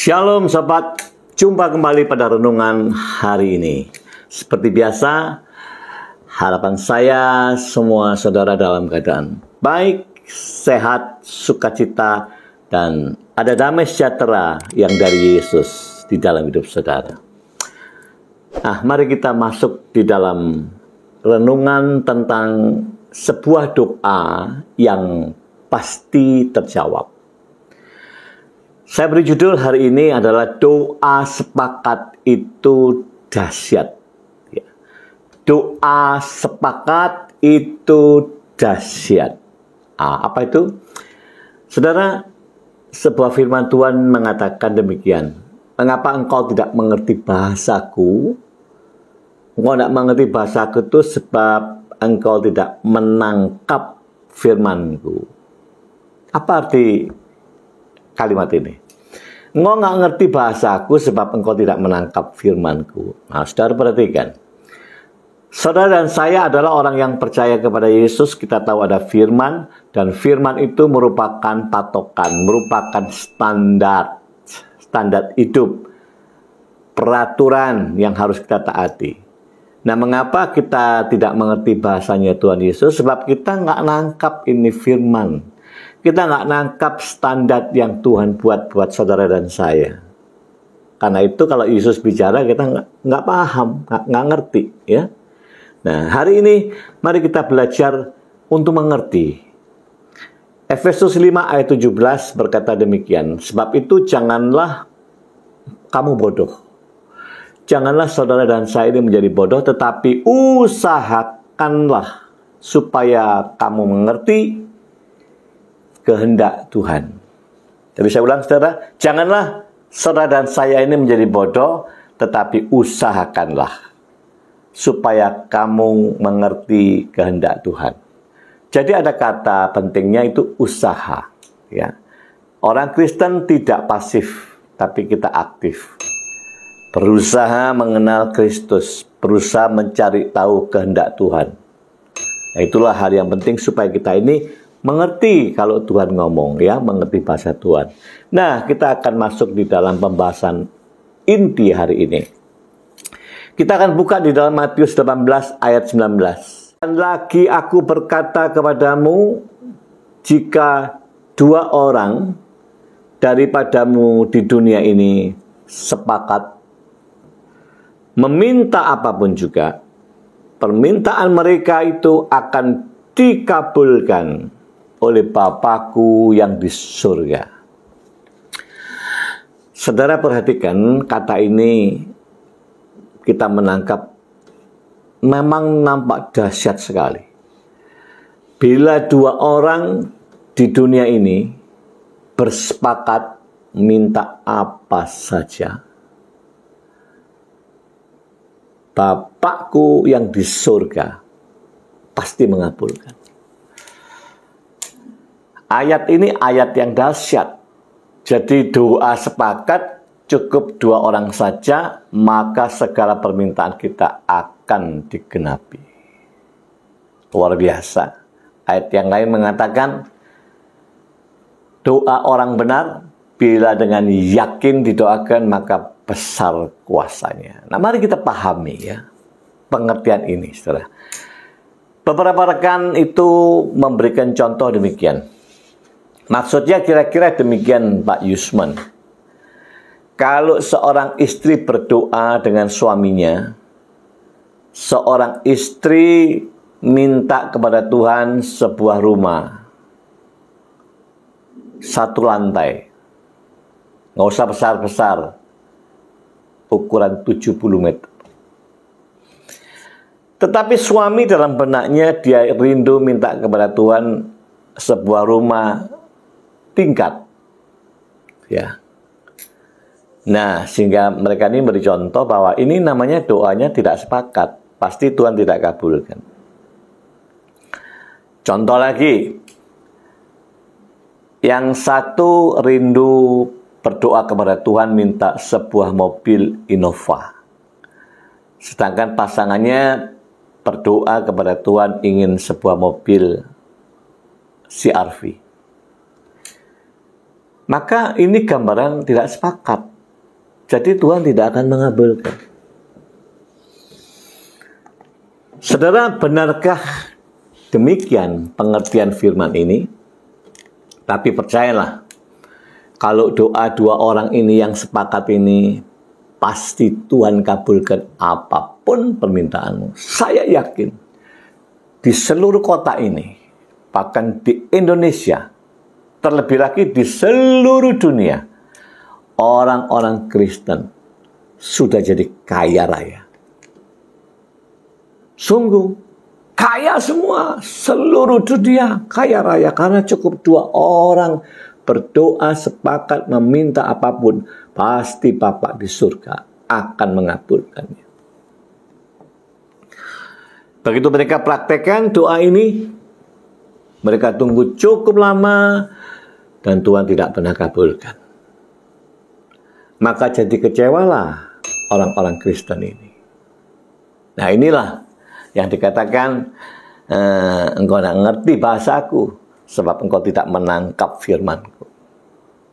Shalom sobat, jumpa kembali pada renungan hari ini. Seperti biasa, harapan saya semua saudara dalam keadaan baik, sehat, sukacita, dan ada damai sejahtera yang dari Yesus di dalam hidup saudara. Nah, mari kita masuk di dalam renungan tentang sebuah doa yang pasti terjawab. Saya beri judul hari ini adalah doa sepakat itu dahsyat. Doa sepakat itu dahsyat. Apa itu? Saudara, sebuah firman Tuhan mengatakan demikian. Mengapa engkau tidak mengerti bahasaku? Engkau tidak mengerti bahasaku itu sebab engkau tidak menangkap firmanku. Apa arti kalimat ini? Engkau nggak ngerti bahasaku sebab engkau tidak menangkap firmanku. Nah, saudara perhatikan. Saudara dan saya adalah orang yang percaya kepada Yesus. Kita tahu ada firman, dan firman itu merupakan patokan, merupakan standar hidup, peraturan yang harus kita taati. Nah, mengapa kita tidak mengerti bahasanya Tuhan Yesus? Sebab kita nggak nangkap ini firman. Kita nggak nangkap standar yang Tuhan buat saudara dan saya. Karena itu kalau Yesus bicara kita nggak paham, nggak ngerti, ya. Nah, hari ini mari kita belajar untuk mengerti. Efesus 5 ayat 17 berkata demikian. Sebab itu janganlah kamu bodoh. Janganlah saudara dan saya ini menjadi bodoh, tetapi usahakanlah supaya kamu mengerti kehendak Tuhan. Jadi saya ulang saudara, janganlah saudara dan saya ini menjadi bodoh, tetapi usahakanlah supaya kamu mengerti kehendak Tuhan. Jadi ada kata pentingnya itu usaha, ya. Orang Kristen tidak pasif, tapi kita aktif. Berusaha mengenal Kristus, berusaha mencari tahu kehendak Tuhan. Nah, itulah hal yang penting supaya kita ini mengerti kalau Tuhan ngomong, ya, mengerti bahasa Tuhan. Nah, kita akan masuk di dalam pembahasan inti hari ini. Kita akan buka di dalam Matius 18 ayat 19. Dan lagi aku berkata kepadamu, jika dua orang daripadamu di dunia ini sepakat meminta apapun juga, permintaan mereka itu akan dikabulkan oleh Bapakku yang di surga. Saudara perhatikan kata ini, kita menangkap memang nampak dahsyat sekali. Bila dua orang di dunia ini bersepakat minta apa saja, Bapakku yang di surga pasti mengabulkan. Ayat ini ayat yang dahsyat. Jadi doa sepakat, cukup dua orang saja, maka segala permintaan kita akan digenapi. Luar biasa. Ayat yang lain mengatakan, doa orang benar, bila dengan yakin didoakan, maka besar kuasanya. Nah, mari kita pahami, ya, pengertian ini, saudara. Beberapa rekan itu memberikan contoh demikian. Maksudnya kira-kira demikian, Pak Yusman. Kalau seorang istri berdoa dengan suaminya, seorang istri minta kepada Tuhan sebuah rumah, satu lantai, nggak usah besar-besar, ukuran 70 meter. Tetapi suami dalam benaknya dia rindu minta kepada Tuhan sebuah rumah tingkat, ya. Nah, sehingga mereka ini beri contoh bahwa ini namanya doanya tidak sepakat, pasti Tuhan tidak kabulkan. Contoh lagi, yang satu rindu berdoa kepada Tuhan minta sebuah mobil Innova, sedangkan pasangannya berdoa kepada Tuhan ingin sebuah mobil CR-V. Maka ini gambaran tidak sepakat. Jadi Tuhan tidak akan mengabulkan. Saudara, benarkah demikian pengertian firman ini? Tapi percayalah, kalau doa dua orang ini yang sepakat ini, pasti Tuhan kabulkan apapun permintaanmu. Saya yakin di seluruh kota ini, bahkan di Indonesia, terlebih lagi di seluruh dunia, orang-orang Kristen sudah jadi kaya raya. Sungguh, kaya semua, seluruh dunia kaya raya, karena cukup dua orang berdoa sepakat meminta apapun, pasti Bapa di surga akan mengabulkannya. Begitu mereka praktekkan doa ini, mereka tunggu cukup lama dan Tuhan tidak pernah kabulkan. Maka jadi kecewalah orang-orang Kristen ini. Nah, inilah yang dikatakan engkau tidak ngerti bahasaku sebab engkau tidak menangkap firmanku.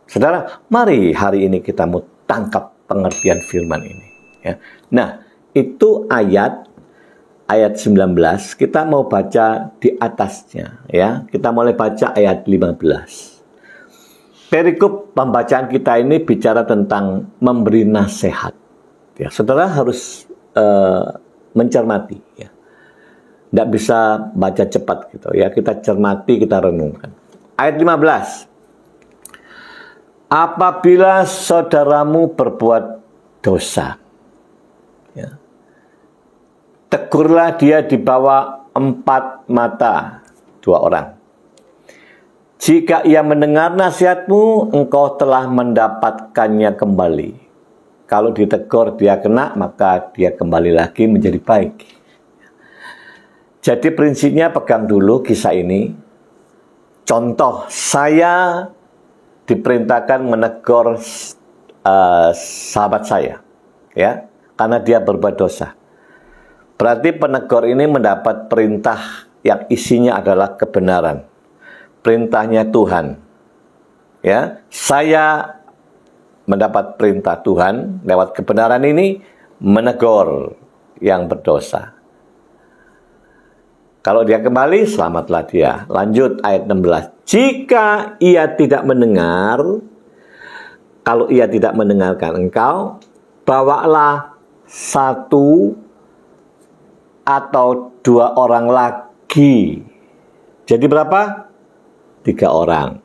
Saudara, mari hari ini kita mau tangkap pengertian firman ini, ya. Nah, itu ayat 19, kita mau baca di atasnya, ya. Kita mulai baca ayat 15. Perikop pembacaan kita ini bicara tentang memberi nasihat. Ya, saudara harus mencermati, ya. Tidak bisa baca cepat gitu, ya. Kita cermati, kita renungkan. Ayat 15. Apabila saudaramu berbuat dosa, ya, tegurlah dia di bawah 4 mata 2 orang. Jika ia mendengar nasihatmu, engkau telah mendapatkannya kembali. Kalau ditegur dia kena, maka dia kembali lagi menjadi baik. Jadi prinsipnya pegang dulu kisah ini. Contoh, saya diperintahkan menegur sahabat saya, ya, karena dia berbuat dosa. Berarti penegur ini mendapat perintah yang isinya adalah kebenaran. Perintahnya Tuhan, ya. Saya mendapat perintah Tuhan lewat kebenaran ini menegur yang berdosa. Kalau dia kembali, selamatlah dia. Lanjut ayat 16. Jika ia tidak mendengar, kalau ia tidak mendengarkan engkau, bawalah 1 atau 2 orang lagi. Jadi berapa? 3 orang.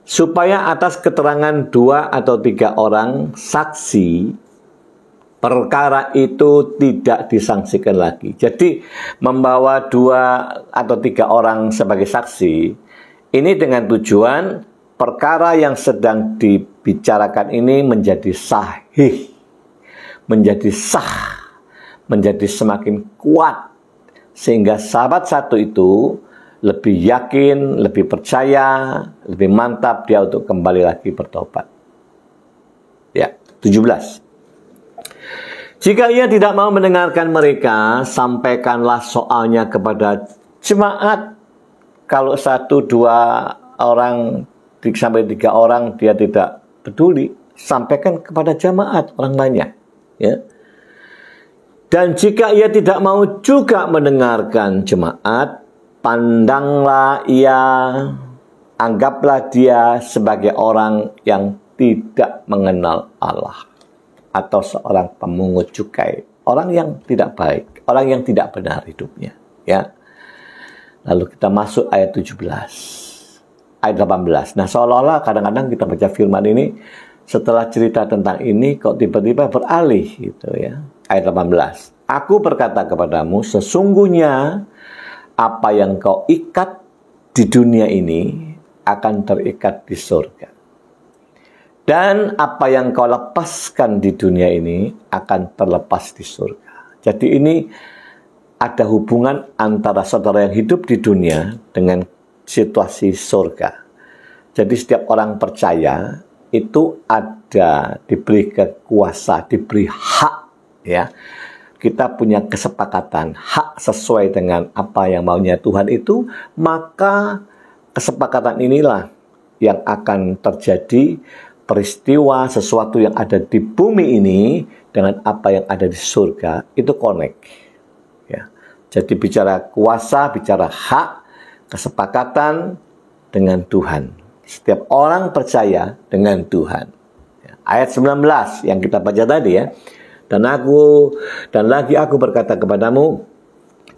Supaya atas keterangan 2 atau 3 orang saksi, perkara itu tidak disangsikan lagi. Jadi membawa 2 atau 3 orang sebagai saksi, ini dengan tujuan perkara yang sedang dibicarakan ini menjadi sahih, menjadi sah, menjadi semakin kuat, sehingga sahabat satu itu lebih yakin, lebih percaya, lebih mantap dia untuk kembali lagi bertobat. Ya, 17. Jika ia tidak mau mendengarkan mereka, sampaikanlah soalnya kepada jemaat. Kalau 1-2 orang sampai 3 orang dia tidak peduli, sampaikan kepada jemaat orang banyak, ya. Dan jika ia tidak mau juga mendengarkan jemaat, pandanglah ia, anggaplah dia sebagai orang yang tidak mengenal Allah, atau seorang pemungut cukai, orang yang tidak baik, orang yang tidak benar hidupnya, ya. Lalu kita masuk ayat 17. Ayat 18. Nah, seolah-olah kadang-kadang kita baca firman ini, setelah cerita tentang ini, kok tiba-tiba beralih gitu ya. Ayat 18. Aku berkata kepadamu, sesungguhnya apa yang kau ikat di dunia ini akan terikat di surga. Dan apa yang kau lepaskan di dunia ini akan terlepas di surga. Jadi ini ada hubungan antara saudara yang hidup di dunia dengan situasi surga. Jadi setiap orang percaya itu ada diberi kekuasaan, diberi hak ya. Kita punya kesepakatan, hak sesuai dengan apa yang maunya Tuhan itu, maka kesepakatan inilah yang akan terjadi peristiwa sesuatu yang ada di bumi ini dengan apa yang ada di surga, itu connect. Ya. Jadi bicara kuasa, bicara hak, kesepakatan dengan Tuhan. Setiap orang percaya dengan Tuhan. Ya. Ayat 19 yang kita baca tadi ya. Dan lagi aku berkata kepadamu,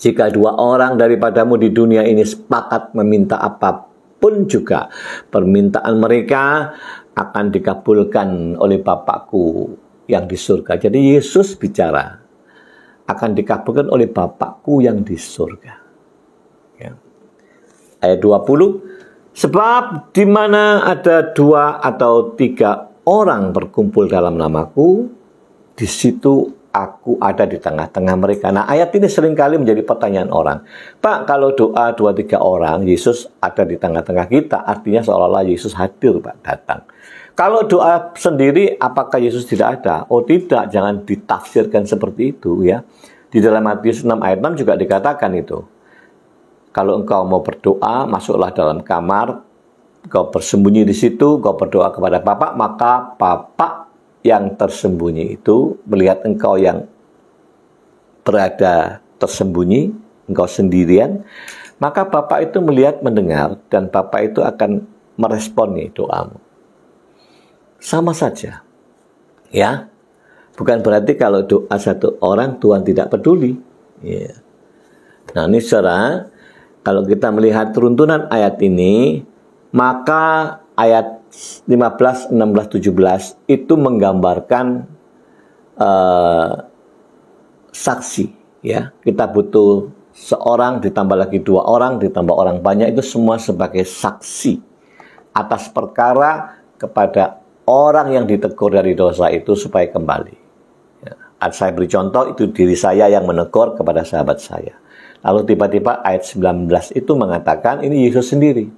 jika dua orang daripadamu di dunia ini sepakat meminta apapun juga, permintaan mereka akan dikabulkan oleh Bapakku yang di surga. Jadi Yesus bicara, akan dikabulkan oleh Bapakku yang di surga. Ya. Ayat 20, sebab di mana ada 2 atau 3 orang berkumpul dalam namaku, di situ aku ada di tengah-tengah mereka. Nah, ayat ini seringkali menjadi pertanyaan orang. Pak, kalau doa 2-3 orang, Yesus ada di tengah-tengah kita, artinya seolah-olah Yesus hadir, Pak, datang. Kalau doa sendiri, apakah Yesus tidak ada? Oh tidak, jangan ditafsirkan seperti itu ya. Di dalam Matius 6 ayat 6 juga dikatakan itu. Kalau engkau mau berdoa, masuklah dalam kamar, engkau bersembunyi di situ, engkau berdoa kepada Bapa, maka Bapa yang tersembunyi itu melihat engkau yang berada tersembunyi, engkau sendirian, maka Bapa itu melihat, mendengar, dan Bapa itu akan meresponi doamu. Sama saja, ya. Bukan berarti kalau doa satu orang Tuhan tidak peduli. Ya. Nah ini saudara, kalau kita melihat runtunan ayat ini, maka ayat 15, 16, 17 itu menggambarkan saksi. Ya, kita butuh seorang ditambah lagi 2 orang ditambah orang banyak, itu semua sebagai saksi atas perkara kepada orang yang ditegur dari dosa itu supaya kembali. Ya, saya beri contoh, itu diri saya yang menegur kepada sahabat saya. Lalu tiba-tiba ayat 19 itu mengatakan ini Yesus sendiri.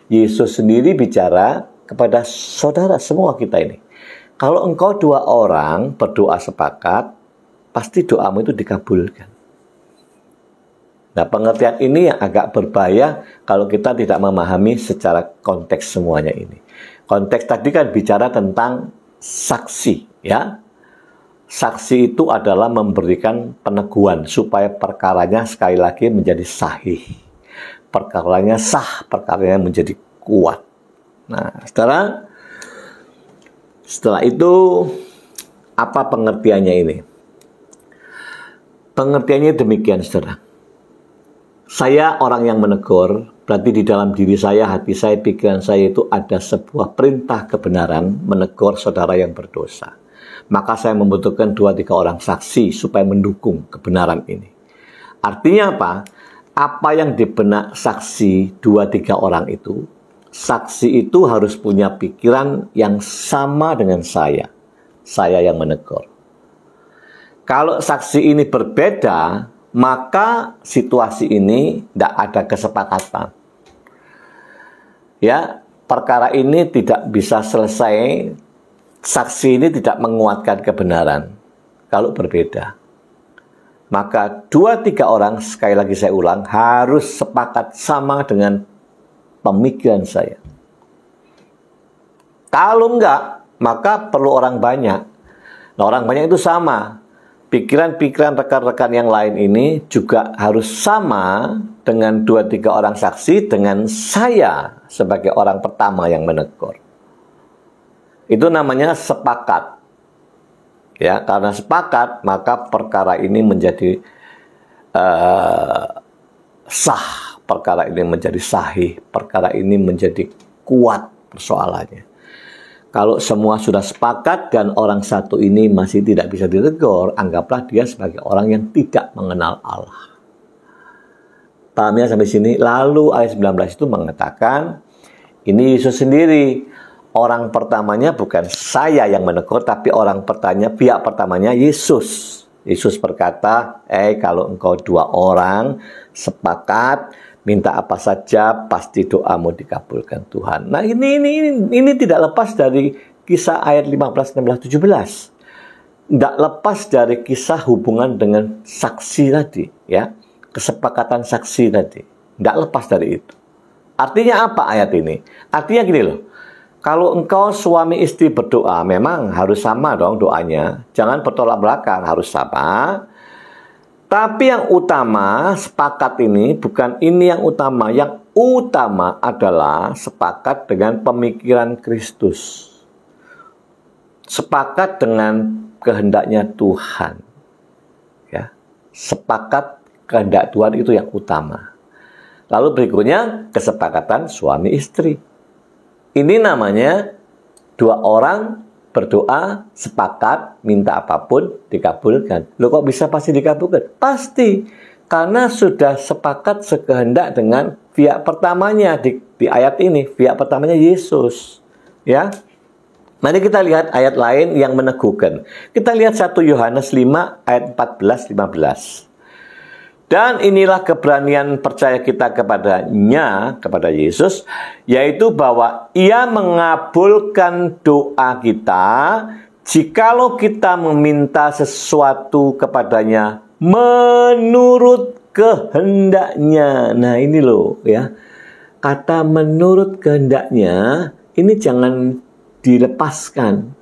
Yesus sendiri bicara kepada saudara semua kita ini. Kalau engkau 2 orang berdoa sepakat, pasti doamu itu dikabulkan. Nah, pengertian ini yang agak berbahaya kalau kita tidak memahami secara konteks semuanya ini. Konteks tadi kan bicara tentang saksi, ya. Saksi itu adalah memberikan peneguhan supaya perkaranya sekali lagi menjadi sahih. Perkaranya sah, perkaranya menjadi kuat. Nah, setelah itu apa pengertiannya ini? Pengertiannya demikian, saudara. Saya orang yang menegur, berarti di dalam diri saya, hati saya, pikiran saya itu ada sebuah perintah kebenaran menegur saudara yang berdosa. Maka saya membutuhkan 2-3 orang saksi supaya mendukung kebenaran ini. Artinya apa? Apa yang di benak saksi 2-3 orang itu, saksi itu harus punya pikiran yang sama dengan saya yang menegur. Kalau saksi ini berbeda, maka situasi ini tidak ada kesepakatan. Ya, perkara ini tidak bisa selesai, saksi ini tidak menguatkan kebenaran kalau berbeda. Maka 2-3 orang, sekali lagi saya ulang, harus sepakat sama dengan pemikiran saya. Kalau enggak, maka perlu orang banyak. Nah, orang banyak itu sama. Pikiran-pikiran rekan-rekan yang lain ini juga harus sama dengan 2-3 orang saksi dengan saya sebagai orang pertama yang menegur. Itu namanya sepakat. Ya, karena sepakat, maka perkara ini menjadi sah, perkara ini menjadi sahih, perkara ini menjadi kuat persoalannya. Kalau semua sudah sepakat dan orang satu ini masih tidak bisa ditegur, anggaplah dia sebagai orang yang tidak mengenal Allah. Paham ya sampai sini? Lalu ayat 19 itu mengatakan, ini Yesus sendiri. Orang pertamanya bukan saya yang menegur, tapi pihak pertamanya Yesus. Yesus berkata, kalau engkau dua orang sepakat, minta apa saja, pasti doamu dikabulkan Tuhan. Nah ini tidak lepas dari kisah ayat 15, 16, 17. Tidak lepas dari kisah hubungan dengan saksi tadi, ya. Kesepakatan saksi tadi. Tidak lepas dari itu. Artinya apa ayat ini? Artinya gini loh. Kalau engkau suami istri berdoa, memang harus sama dong doanya. Jangan bertolak belakang, harus sama. Tapi yang utama, sepakat ini, bukan ini yang utama. Yang utama adalah sepakat dengan pemikiran Kristus. Sepakat dengan kehendaknya Tuhan. Ya, sepakat kehendak Tuhan itu yang utama. Lalu berikutnya kesepakatan suami istri. Ini namanya dua orang berdoa sepakat minta apapun dikabulkan. Loh kok bisa pasti dikabulkan? Pasti karena sudah sepakat sekehendak dengan pihak pertamanya di ayat ini. Pihak pertamanya Yesus. Ya. Mari kita lihat ayat lain yang meneguhkan. Kita lihat 1 Yohanes 5 ayat 14-15. Dan inilah keberanian percaya kita kepadanya, kepada Yesus, yaitu bahwa Ia mengabulkan doa kita jikalau kita meminta sesuatu kepadanya menurut kehendaknya. Nah ini loh ya, kata menurut kehendaknya ini jangan dilepaskan.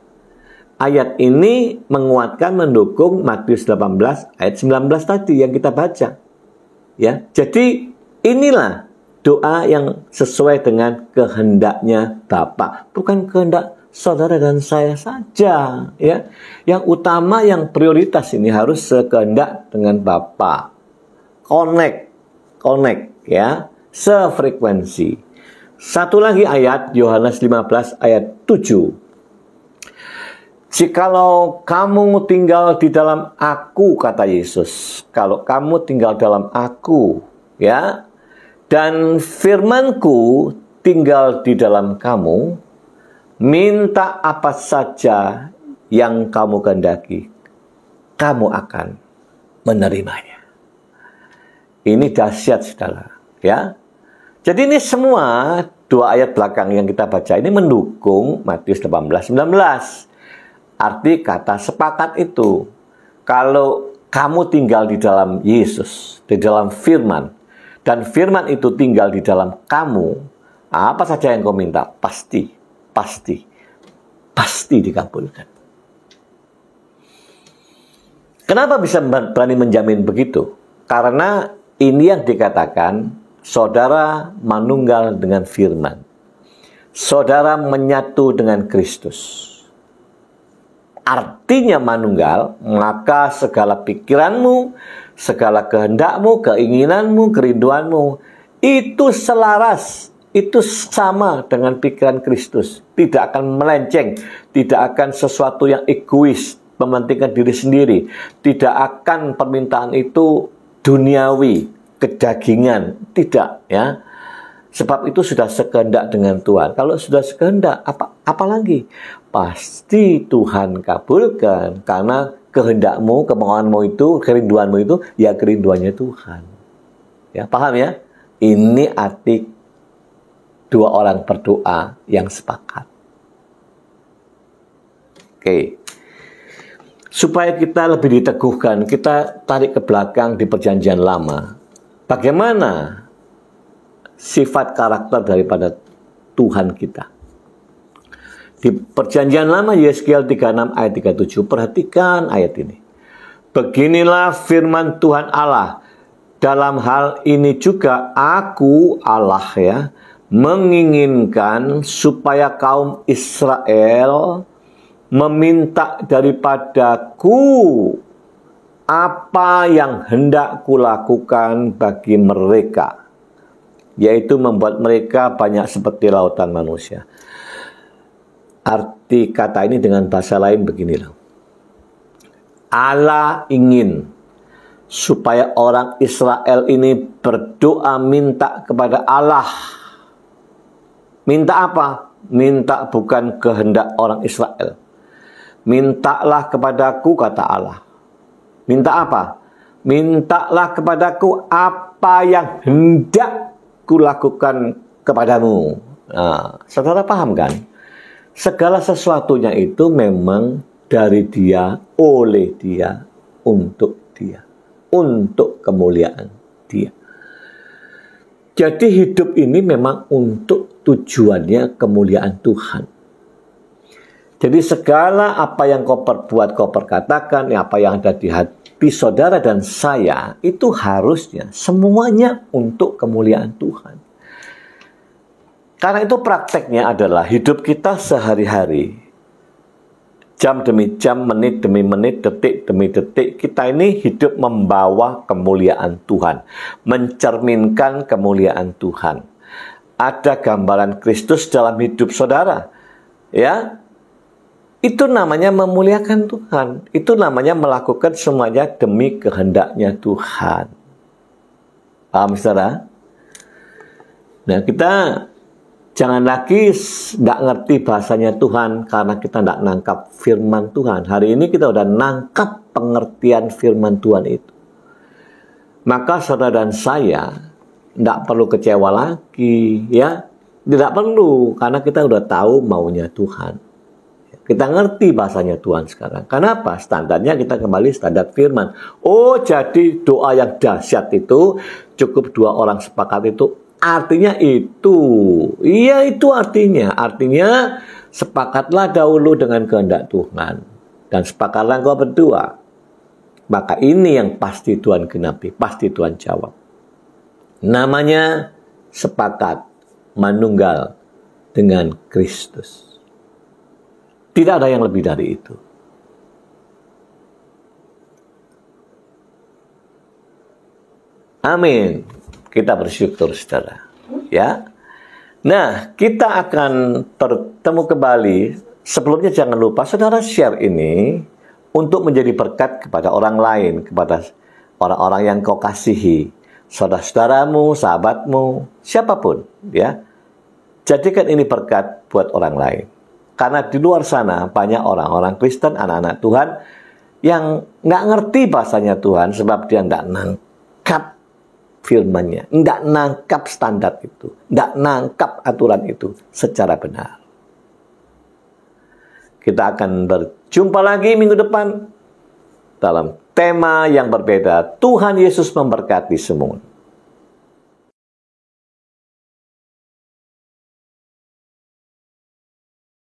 Ayat ini menguatkan, mendukung Matius 18 ayat 19 tadi yang kita baca. Ya, jadi inilah doa yang sesuai dengan kehendaknya Bapa, bukan kehendak saudara dan saya saja. Ya, yang utama, yang prioritas ini harus sekehendak dengan Bapa. Connect, ya, sefrekuensi. Satu lagi ayat Yohanes 15 ayat 7. Jikalau kamu tinggal di dalam aku, kata Yesus, kalau kamu tinggal dalam aku, ya, dan firmanku tinggal di dalam kamu, minta apa saja yang kamu kehendaki, kamu akan menerimanya. Ini dahsyat, saudara, ya. Jadi ini semua dua ayat belakang yang kita baca ini mendukung Matius 18-19. Arti kata sepakat itu, kalau kamu tinggal di dalam Yesus, di dalam firman, dan firman itu tinggal di dalam kamu, apa saja yang kau minta, pasti dikabulkan. Kenapa bisa berani menjamin begitu? Karena ini yang dikatakan, saudara manunggal dengan firman. Saudara menyatu dengan Kristus. Artinya manunggal, maka segala pikiranmu, segala kehendakmu, keinginanmu, kerinduanmu, itu selaras, itu sama dengan pikiran Kristus. Tidak akan melenceng, tidak akan sesuatu yang egois, mementingkan diri sendiri. Tidak akan permintaan itu duniawi, kedagingan, tidak, ya. Sebab itu sudah sekehendak dengan Tuhan. Kalau sudah sekehendak, apa lagi? Pasti Tuhan kabulkan. Karena kehendakmu, kemauanmu itu, kerinduanmu itu, ya kerinduannya Tuhan. Ya, paham ya? Ini arti dua orang berdoa yang sepakat. Oke. Supaya kita lebih diteguhkan, kita tarik ke belakang di Perjanjian Lama. Bagaimana sifat karakter daripada Tuhan kita? Di Perjanjian Lama, Yeskiel 36 ayat 37, perhatikan ayat ini. Beginilah firman Tuhan Allah, dalam hal ini juga aku, Allah ya, menginginkan supaya kaum Israel meminta daripadaku apa yang hendak kulakukan bagi mereka. yaitu membuat mereka banyak seperti lautan manusia. Arti kata ini dengan bahasa lain beginilah. Allah ingin supaya orang Israel ini berdoa minta kepada Allah. Minta apa? Minta bukan kehendak orang Israel. Mintalah kepadaku, kata Allah. Minta apa? Mintalah kepadaku apa yang hendak kulakukan kepadamu. Nah, saudara paham kan? Segala sesuatunya itu memang dari Dia, oleh Dia, untuk Dia, untuk kemuliaan Dia. Jadi hidup ini memang untuk tujuannya kemuliaan Tuhan. Jadi segala apa yang kau perbuat, kau perkatakan, apa yang ada di hati saudara dan saya, itu harusnya semuanya untuk kemuliaan Tuhan. Karena itu prakteknya adalah hidup kita sehari-hari. Jam demi jam, menit demi menit, detik demi detik, kita ini hidup membawa kemuliaan Tuhan. Mencerminkan kemuliaan Tuhan. Ada gambaran Kristus dalam hidup saudara. Ya, itu namanya memuliakan Tuhan. Itu namanya melakukan semuanya demi kehendaknya Tuhan. Paham, saudara? Nah, kita jangan lagi nggak ngerti bahasanya Tuhan karena kita nggak nangkap firman Tuhan. Hari ini kita udah nangkap pengertian firman Tuhan itu. Maka saudara dan saya nggak perlu kecewa lagi, ya. Tidak perlu, karena kita udah tahu maunya Tuhan. Kita ngerti bahasanya Tuhan sekarang. Kenapa? Standarnya kita kembali standar firman. Oh, jadi doa yang dahsyat itu cukup 2 orang sepakat itu. Artinya itu. Iya, itu artinya. Artinya sepakatlah dahulu dengan kehendak Tuhan. Dan sepakatlah engkau berdua. Maka ini yang pasti Tuhan genapi. Pasti Tuhan jawab. Namanya sepakat manunggal dengan Kristus. Tidak ada yang lebih dari itu. Amin. Kita bersyukur, saudara. Ya. Nah, kita akan bertemu kembali. Sebelumnya jangan lupa, saudara share ini untuk menjadi berkat kepada orang lain, kepada orang-orang yang kau kasihi, saudara-saudaramu, sahabatmu, siapapun. Ya. Jadikan ini berkat buat orang lain. Karena di luar sana banyak orang-orang Kristen, anak-anak Tuhan yang nggak ngerti bahasanya Tuhan sebab dia nggak nangkap firman-Nya, nggak nangkap standar itu, nggak nangkap aturan itu secara benar. Kita akan berjumpa lagi minggu depan dalam tema yang berbeda. Tuhan Yesus memberkati semua.